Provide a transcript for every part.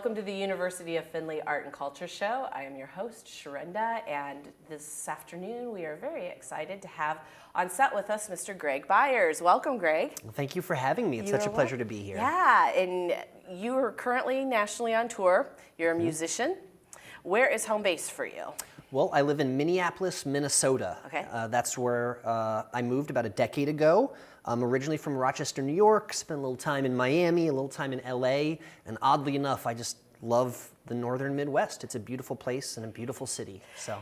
welcome to the University of Findlay Art and Culture Show. I am your host, Sharinda, and this afternoon we are very excited to have on set with us Mr. Greg Byers. Welcome, Greg. Well, thank you for having me. It's such a pleasure to be here. Yeah, and you are currently nationally on tour. You're a musician. Where is home base for you? Well, I live in Minneapolis, Minnesota. Okay. That's where I moved about a decade ago. I'm originally from Rochester, New York, spent a little time in Miami, a little time in LA, and oddly enough, I just love the northern Midwest. It's a beautiful place and a beautiful city, so.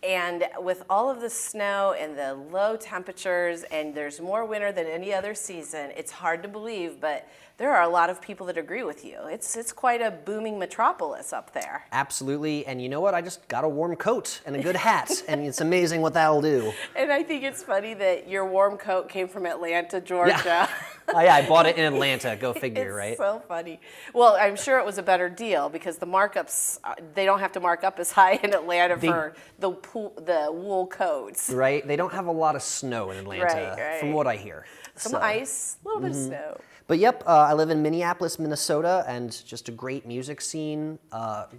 And with all of the snow and the low temperatures, and there's more winter than any other season, it's hard to believe, but there are a lot of people that agree with you. It's quite a booming metropolis up there. Absolutely, and you know what? I just got a warm coat and a good hat, and it's amazing what that'll do. And I think it's funny that your warm coat came from Atlanta, Georgia. Yeah. Oh, yeah, I bought it in Atlanta. Go figure, It's right? so funny. Well, I'm sure it was a better deal because the markups, they don't have to mark up as high in Atlanta for the wool coats. Right? They don't have a lot of snow in Atlanta, Right. from what I hear. Some ice, a little bit of snow. But yep, I live in Minneapolis, Minnesota, and just a great music scene.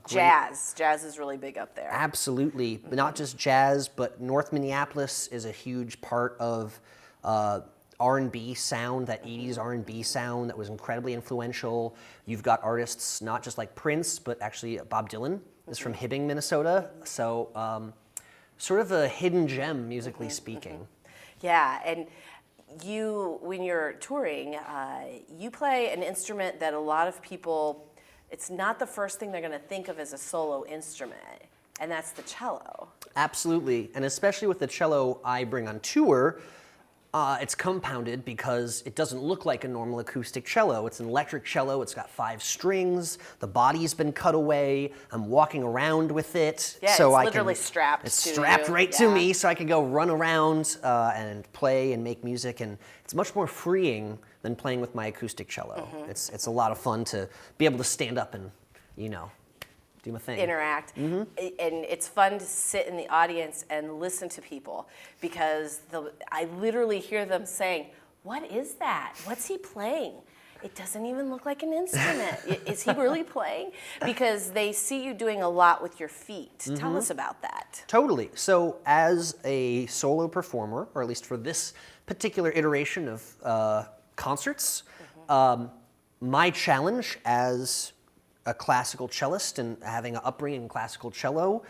Jazz is really big up there. Absolutely, but not just jazz, but North Minneapolis is a huge part of R&B sound, that 80s R&B sound that was incredibly influential. You've got artists not just like Prince, but actually Bob Dylan is from Hibbing, Minnesota. So sort of a hidden gem, musically speaking. Yeah, and you, when you're touring, you play an instrument that a lot of people, it's not the first thing they're going to think of as a solo instrument, and that's the cello. Absolutely, and especially with the cello I bring on tour, it's compounded because it doesn't look like a normal acoustic cello. It's an electric cello. It's got 5 strings. The body's been cut away. I'm walking around with it. Yeah, so it's literally strapped to you. It's strapped right to me, so I can go run around and play and make music. And it's much more freeing than playing with my acoustic cello. It's a lot of fun to be able to stand up and, you know, do my thing. Interact. And it's fun to sit in the audience and listen to people because I literally hear them saying, "What is that? What's he playing? It doesn't even look like an instrument. Is he really playing?" Because they see you doing a lot with your feet. Tell us about that. Totally. So as a solo performer, or at least for this particular iteration of concerts, my challenge as a classical cellist and having an upbringing in classical cello,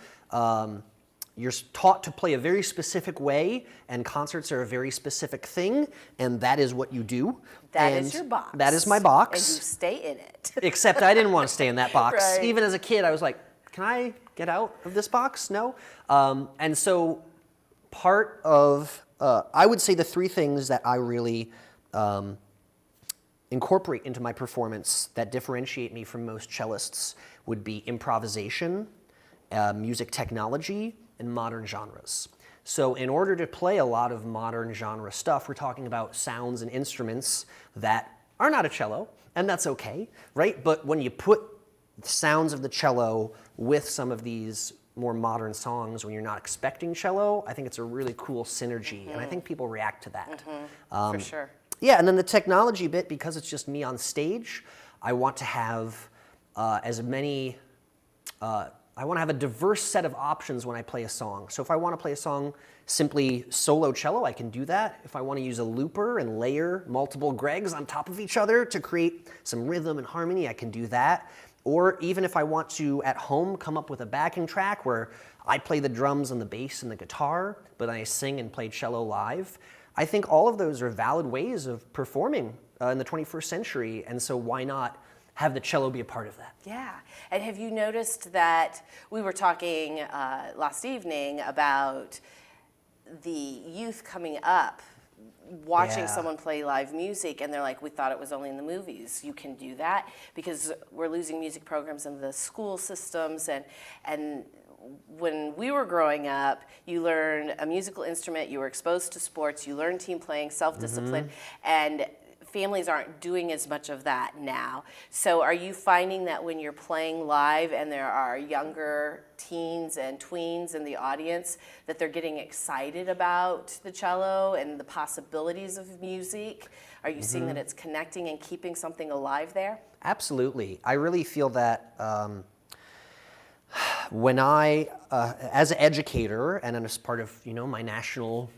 you're taught to play a very specific way, and concerts are a very specific thing, and that is what you do. That is your box. That is my box. And you stay in it. Except I didn't want to stay in that box. Right. Even as a kid, I was like, can I get out of this box? No. And so part of, I would say the 3 things that I really incorporate into my performance that differentiate me from most cellists would be improvisation, music technology, and modern genres. So in order to play a lot of modern genre stuff, we're talking about sounds and instruments that are not a cello, and that's okay, right? But when you put the sounds of the cello with some of these more modern songs when you're not expecting cello, I think it's a really cool synergy, and I think people react to that. For sure. Yeah, and then the technology bit, because it's just me on stage, I want to have I want to have a diverse set of options when I play a song. So if I want to play a song simply solo cello, I can do that. If I want to use a looper and layer multiple Gregs on top of each other to create some rhythm and harmony, I can do that. Or even if I want to, at home, come up with a backing track where I play the drums and the bass and the guitar, but I sing and play cello live, I think all of those are valid ways of performing in the 21st century, and so why not have the cello be a part of that? Yeah, and have you noticed that we were talking last evening about the youth coming up, watching someone play live music, and they're like, we thought it was only in the movies. You can do that because we're losing music programs in the school systems, and when we were growing up, you learned a musical instrument, you were exposed to sports, you learned team playing, self-discipline, and families aren't doing as much of that now. So are you finding that when you're playing live and there are younger teens and tweens in the audience, that they're getting excited about the cello and the possibilities of music? Are you seeing that it's connecting and keeping something alive there? Absolutely. I really feel that when I, as an educator and as part of, my national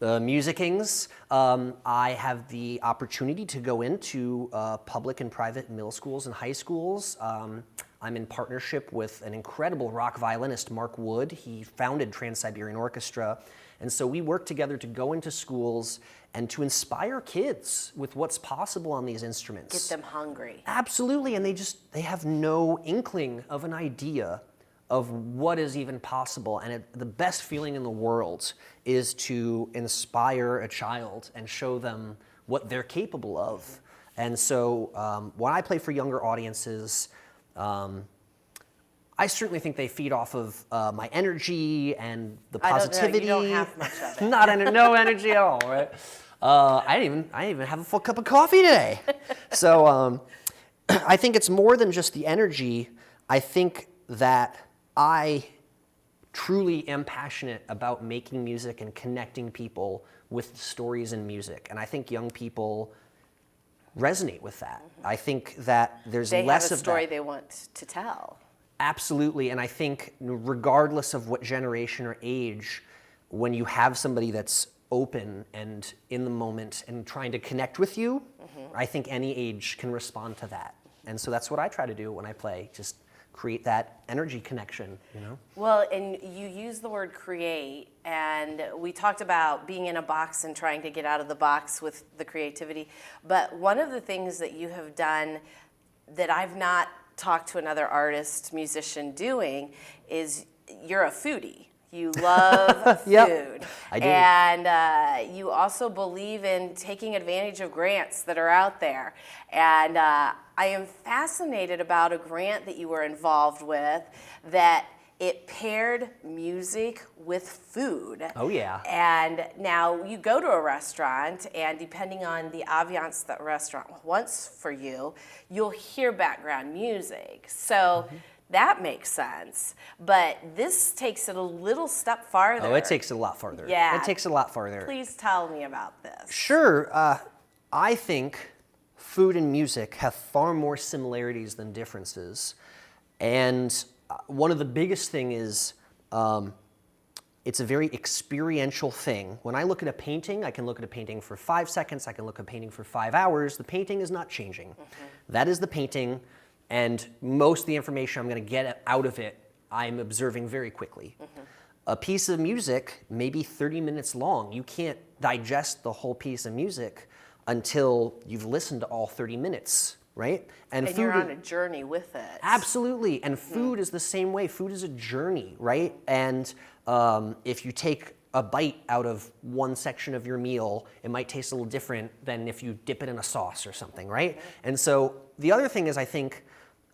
musicings, I have the opportunity to go into public and private middle schools and high schools. I'm in partnership with an incredible rock violinist, Mark Wood. He founded Trans-Siberian Orchestra. And so we work together to go into schools and to inspire kids with what's possible on these instruments. Get them hungry. Absolutely, and they have no inkling of an idea of what is even possible. And the best feeling in the world is to inspire a child and show them what they're capable of. And so when I play for younger audiences, I certainly think they feed off of my energy and the positivity. You don't have much of it. No energy at all, right? I didn't even have a full cup of coffee today. So I think it's more than just the energy. I think that I truly am passionate about making music and connecting people with stories in music. And I think young people resonate with that. I think that there's less of that. They have a story they want to tell. Absolutely, and I think regardless of what generation or age, when you have somebody that's open and in the moment and trying to connect with you, I think any age can respond to that. And so that's what I try to do when I play, just create that energy connection, Well, and you use the word create, and we talked about being in a box and trying to get out of the box with the creativity, but one of the things that you have done that I've not talked to another artist, musician doing is you're a foodie. You love food. Yep, I do. And you also believe in taking advantage of grants that are out there. And I am fascinated about a grant that you were involved with that it paired music with food. Oh, yeah. And now you go to a restaurant, and depending on the ambiance that restaurant wants for you, you'll hear background music. So that makes sense. But this takes it a little step farther. Oh, it takes it a lot farther. Yeah. It takes it a lot farther. Please tell me about this. Sure. I think food and music have far more similarities than differences. And one of the biggest thing is it's a very experiential thing. When I look at a painting, I can look at a painting for 5 seconds, I can look at a painting for 5 hours. The painting is not changing. That is the painting, and most of the information I'm going to get out of it, I'm observing very quickly. A piece of music may be 30 minutes long. You can't digest the whole piece of music until you've listened to all 30 minutes. Right? And you're on a journey with it. Absolutely. And food is the same way. Food is a journey, right? And if you take a bite out of one section of your meal, it might taste a little different than if you dip it in a sauce or something, right? And so the other thing is, I think,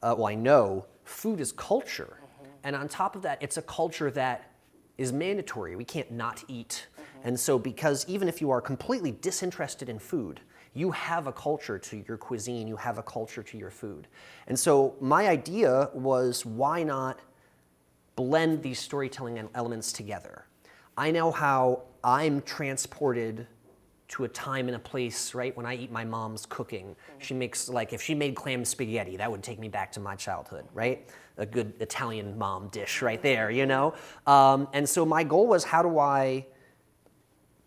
I know food is culture. And on top of that, it's a culture that is mandatory. We can't not eat. And so because even if you are completely disinterested in food, you have a culture to your cuisine, you have a culture to your food. And so my idea was, why not blend these storytelling elements together? I know how I'm transported to a time and a place, right, when I eat my mom's cooking. She makes, like, if she made clam spaghetti, that would take me back to my childhood, right? A good Italian mom dish right there, And so my goal was, how do I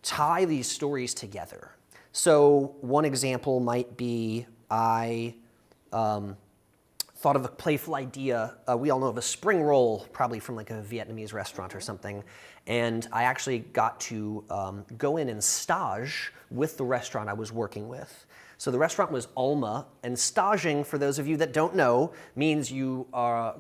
tie these stories together? So one example might be, I thought of a playful idea. We all know of a spring roll, probably from like a Vietnamese restaurant or something. And I actually got to go in and stage with the restaurant I was working with. So the restaurant was Alma, and staging, for those of you that don't know, means you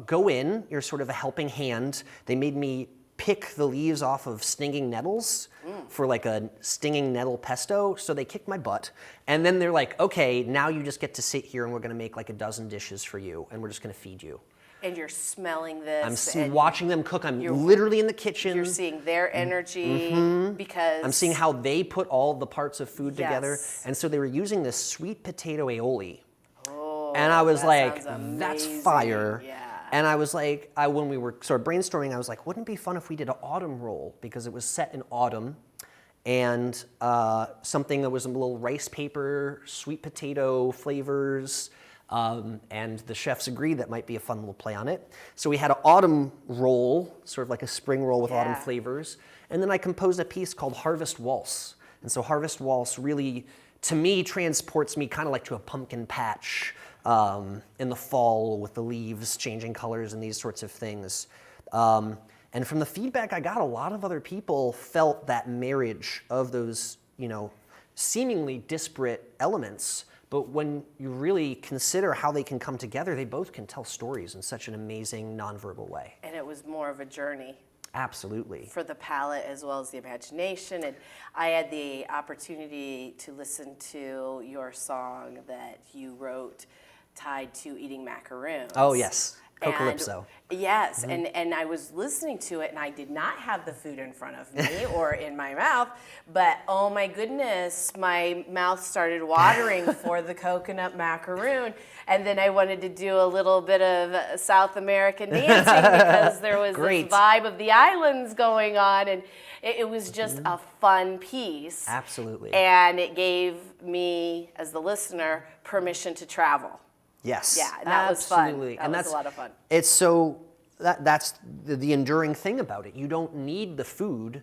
go in, you're sort of a helping hand. They made me pick the leaves off of stinging nettles for like a stinging nettle pesto. So they kicked my butt. And then they're like, okay, now you just get to sit here and we're gonna make like a dozen dishes for you and we're just gonna feed you. And you're smelling this. I'm watching them cook. I'm literally in the kitchen. You're seeing their energy because... I'm seeing how they put all the parts of food together. And so they were using this sweet potato aioli. Oh, and I was like, sounds that's amazing. fire. Yeah. And I was like, when we were sort of brainstorming, I was like, wouldn't it be fun if we did an autumn roll? Because it was set in autumn, and something that was a little rice paper, sweet potato flavors, And the chefs agreed that might be a fun little play on it. So we had an autumn roll, sort of like a spring roll with autumn flavors. And then I composed a piece called Harvest Waltz. And so Harvest Waltz really, to me, transports me kind of like to a pumpkin patch in the fall with the leaves changing colors and these sorts of things. And from the feedback I got, a lot of other people felt that marriage of those, seemingly disparate elements. But when you really consider how they can come together, they both can tell stories in such an amazing, nonverbal way. And it was more of a journey. Absolutely. For the palate as well as the imagination. And I had the opportunity to listen to your song that you wrote tied to eating macaroons. Oh, yes. Cocalypso. Yes, and I was listening to it, and I did not have the food in front of me or in my mouth, but oh my goodness, my mouth started watering for the coconut macaroon, and then I wanted to do a little bit of South American dancing because there was this vibe of the islands going on, and it was just a fun piece. Absolutely. And it gave me, as the listener, permission to travel. Yes. Yeah, and that was fun. That was a lot of fun. It's so, that's the enduring thing about it. You don't need the food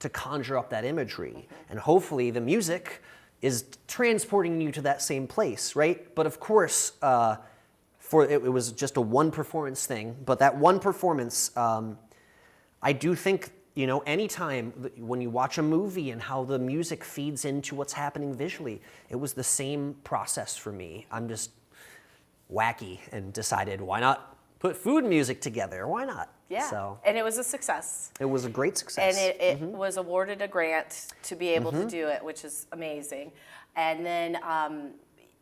to conjure up that imagery. And hopefully the music is transporting you to that same place, right? But of course, it was just a one performance thing. But that one performance, I do think, anytime when you watch a movie and how the music feeds into what's happening visually, it was the same process for me. I'm just wacky and decided, why not put food and music together? Why not? Yeah, and it was a success. It was a great success. And it was awarded a grant to be able to do it, which is amazing. And then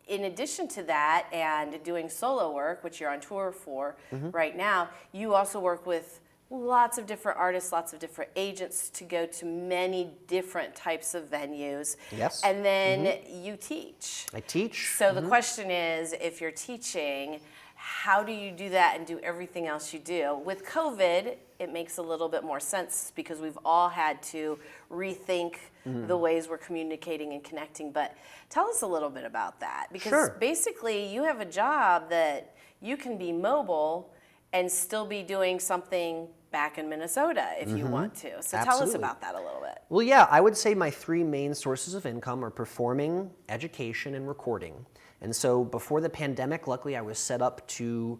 in addition to that and doing solo work, which you're on tour for right now, you also work with lots of different artists, lots of different agents to go to many different types of venues. Yes. And then you teach. I teach. So the question is, if you're teaching, how do you do that and do everything else you do? With COVID, it makes a little bit more sense because we've all had to rethink the ways we're communicating and connecting. But tell us a little bit about that. Because basically, you have a job that you can be mobile and still be doing something back in Minnesota if you want to. So tell us about that a little bit. Well, yeah, I would say my three main sources of income are performing, education, and recording. And so before the pandemic, luckily I was set up to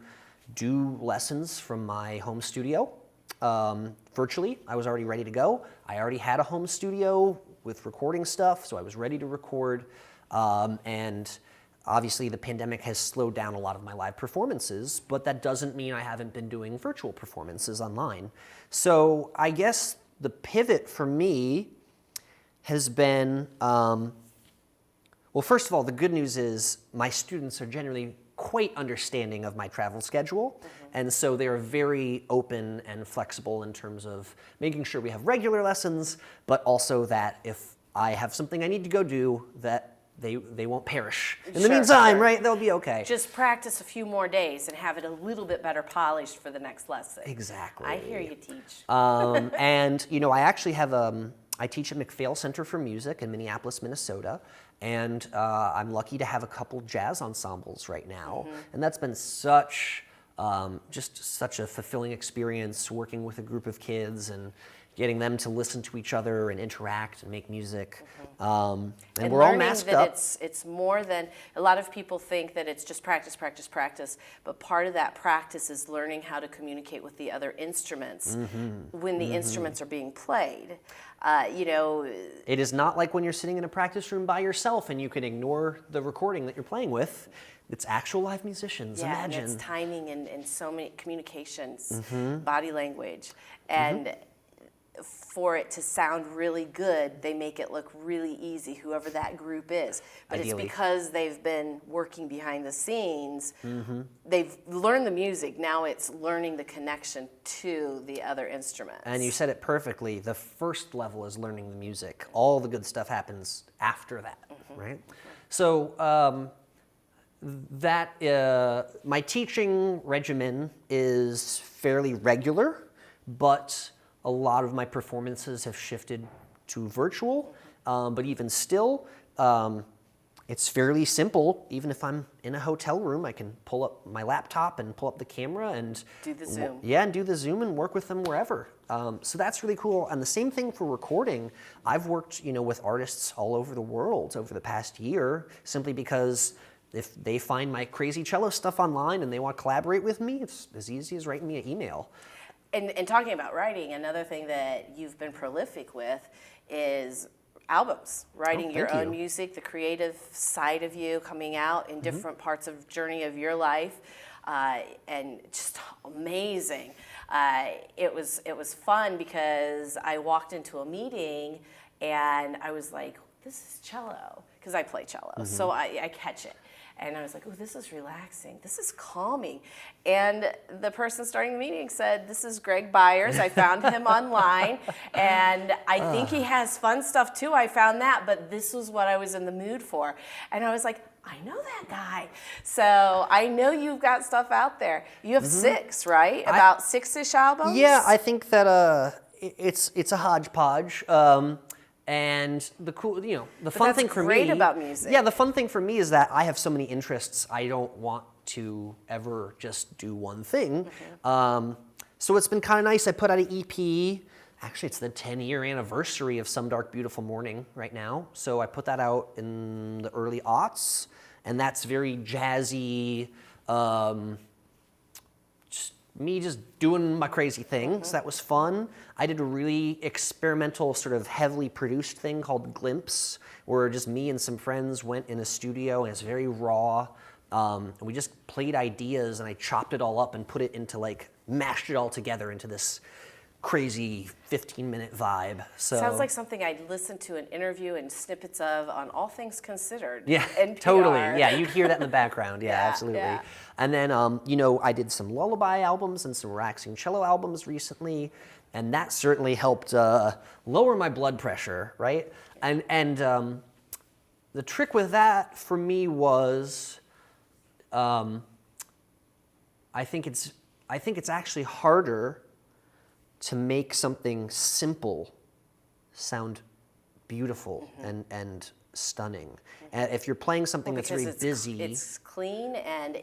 do lessons from my home studio virtually. I was already ready to go. I already had a home studio with recording stuff, so I was ready to record. And obviously, the pandemic has slowed down a lot of my live performances, but that doesn't mean I haven't been doing virtual performances online. So I guess the pivot for me has been, well, first of all, the good news is my students are generally quite understanding of my travel schedule, and so they're very open and flexible in terms of making sure we have regular lessons, but also that if I have something I need to go do, that they won't perish. In the meantime, right, they'll be okay. Just practice a few more days and have it a little bit better polished for the next lesson. Exactly. I hear you teach. And, I actually have, I teach at MacPhail Center for Music in Minneapolis, Minnesota, and I'm lucky to have a couple jazz ensembles right now. And that's been just such a fulfilling experience working with a group of kids and getting them to listen to each other and interact and make music. And we're all masked up. It's more than, a lot of people think that it's just practice, practice, practice, but part of that practice is learning how to communicate with the other instruments when the instruments are being played. It is not like when you're sitting in a practice room by yourself and you can ignore the recording that you're playing with. It's actual live musicians, imagine. And it's timing and so many communications, body language. And for it to sound really good, they make it look really easy, whoever that group is. But Ideally. It's because they've been working behind the scenes. They've learned the music. Now it's learning the connection to the other instruments. And you said it perfectly. The first level is learning the music. All the good stuff happens after that, right? So my teaching regimen is fairly regular, but a lot of my performances have shifted to virtual, but even still, It's fairly simple. Even if I'm in a hotel room, I can pull up my laptop and pull up the camera and do the Zoom. Yeah, and do the Zoom and work with them wherever. So that's really cool. And the same thing for recording. I've worked, with artists all over the world over the past year, simply because if they find my crazy cello stuff online and they want to collaborate with me, it's as easy as writing me an email. And talking about writing, another thing that you've been prolific with is albums, writing your own music, the creative side of you coming out in different parts of journey of your life, and just amazing. It was fun because I walked into a meeting and I was like, this is cello, because I play cello, so I catch it. And I was like, oh, this is relaxing. This is calming. And the person starting the meeting said, this is Greg Byers. I found him online. And I think he has fun stuff too. I found that. But this was what I was in the mood for. And I was like, I know that guy. So I know you've got stuff out there. You have 6, right? About 6-ish albums? Yeah, I think that it's a hodgepodge. And the cool, the fun thing for me. That's great about music. Yeah, the fun thing for me is that I have so many interests. I don't want to ever just do one thing. So it's been kind of nice. I put out an EP. Actually, it's the 10-year anniversary of Some Dark Beautiful Morning right now. So I put that out in the early aughts, and that's very jazzy. Me just doing my crazy thing, so that was fun. I did a really experimental, sort of heavily produced thing called Glimpse, where just me and some friends went in a studio, and it's very raw. And we just played ideas, and I chopped it all up and put it into, mashed it all together into this crazy 15-minute vibe. So sounds like something I'd listen to an interview and snippets of on All Things Considered. Yeah, NPR. Totally. Yeah, you'd hear that in the background. Yeah, absolutely. Yeah. And then, I did some lullaby albums and some relaxing cello albums recently, and that certainly helped lower my blood pressure, right? And the trick with that for me was, I think it's actually harder to make something simple sound beautiful and stunning. And if you're playing something that's very busy, it's clean and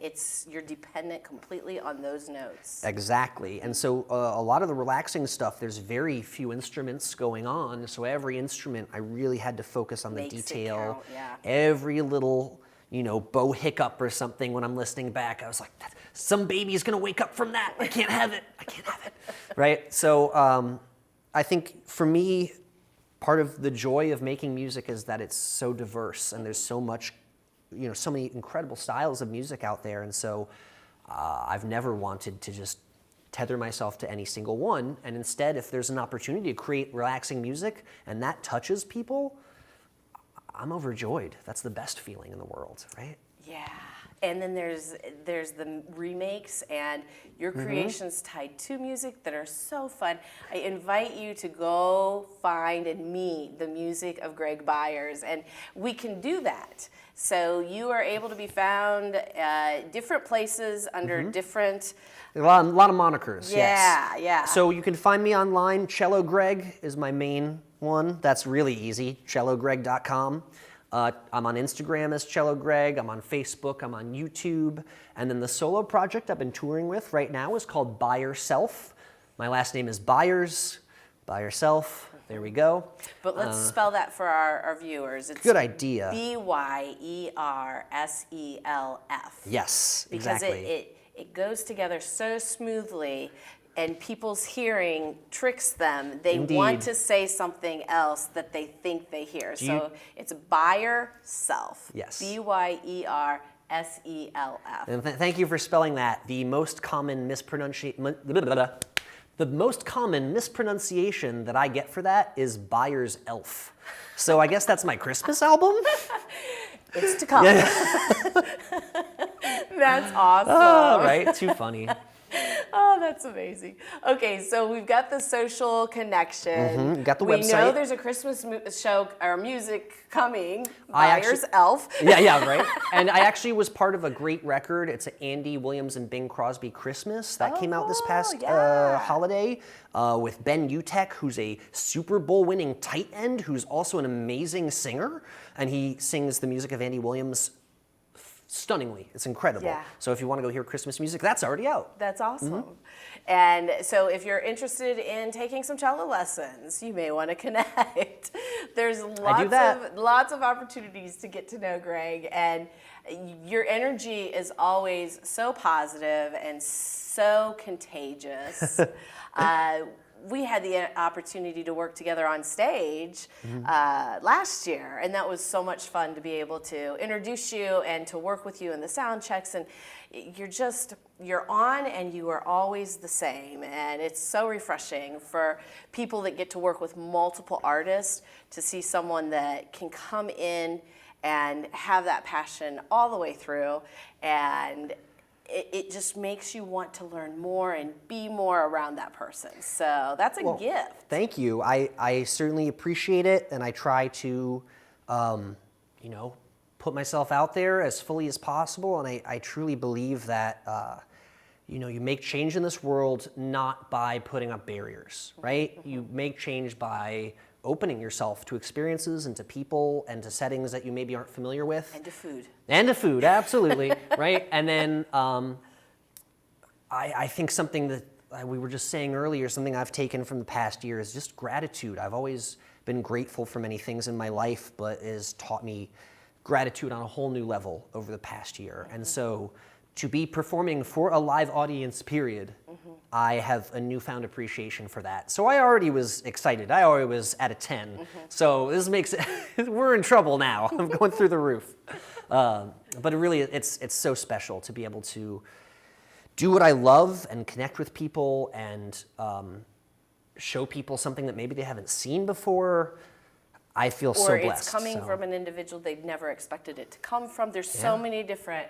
you're dependent completely on those notes. Exactly. And so a lot of the relaxing stuff, there's very few instruments going on. So every instrument, I really had to focus on the detail. Every little, bow hiccup or something when I'm listening back, I was like, some baby's gonna wake up from that. I can't have it. Right? So I think for me, part of the joy of making music is that it's so diverse and there's so much, so many incredible styles of music out there. And so I've never wanted to just tether myself to any single one. And instead, if there's an opportunity to create relaxing music and that touches people, I'm overjoyed. That's the best feeling in the world, right? Yeah. And then there's the remakes and your creations tied to music that are so fun. I invite you to go find and meet the music of Greg Byers, and we can do that. So you are able to be found different places under different... A lot of monikers, yes. Yeah. So you can find me online. Cello Greg is my main one. That's really easy, cellogreg.com. I'm on Instagram as Cello Greg. I'm on Facebook. I'm on YouTube. And then the solo project I've been touring with right now is called By Yourself. My last name is Byers. By Yourself. There we go. But let's spell that for our viewers. It's good idea. Byerself. Yes, because exactly. It goes together so smoothly. And people's hearing tricks them. They want to say something else that they think they hear. So it's by yourself. Yes. Byerself. And thank you for spelling that. The most common mispronunciation that I get for that is Byers Elf. So I guess that's my Christmas album? It's to come. Yeah. That's awesome. Oh, right? Too funny. Oh, that's amazing. Okay, so we've got the social connection. Got the we website. know there's a Christmas show or music coming. I Byers Elf. Yeah, right. And I actually was part of a great record. It's an Andy Williams and Bing Crosby Christmas that came out this past holiday with Ben Utek, who's a Super Bowl winning tight end, who's also an amazing singer, and he sings the music of Andy Williams stunningly. It's incredible. Yeah. So if you want to go hear Christmas music, that's already out. That's awesome. And so if you're interested in taking some cello lessons, you may want to connect. There's lots of opportunities to get to know Greg, and your energy is always so positive and so contagious. We had the opportunity to work together on stage last year, and that was so much fun to be able to introduce you and to work with you in the sound checks. And you're on, and you are always the same. And it's so refreshing for people that get to work with multiple artists to see someone that can come in and have that passion all the way through, and it just makes you want to learn more and be more around that person. So that's a gift. Thank you. I certainly appreciate it, and I try to, put myself out there as fully as possible. And I truly believe that, you make change in this world not by putting up barriers, right? You make change by opening yourself to experiences and to people and to settings that you maybe aren't familiar with. And to food. And to food, absolutely, right? And then I think something that we were just saying earlier, something I've taken from the past year is just gratitude. I've always been grateful for many things in my life, but it has taught me gratitude on a whole new level over the past year. And so to be performing for a live audience, period, I have a newfound appreciation for that. So I already was excited. I already was at a 10. So this makes it, we're in trouble now. I'm going through the roof. But it really, it's so special to be able to do what I love and connect with people and show people something that maybe they haven't seen before. I feel so blessed. Or it's coming from an individual they've never expected it to come from. There's so many different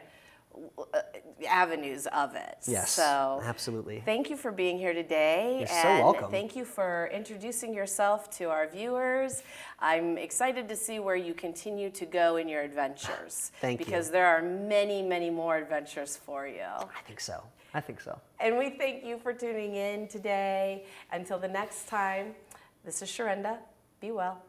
avenues of it. Yes, so absolutely. Thank you for being here today. You're so welcome. Thank you for introducing yourself to our viewers. I'm excited to see where you continue to go in your adventures. Thank you. Because there are many, many more adventures for you. I think so. And we thank you for tuning in today. Until the next time, this is Sharinda. Be well.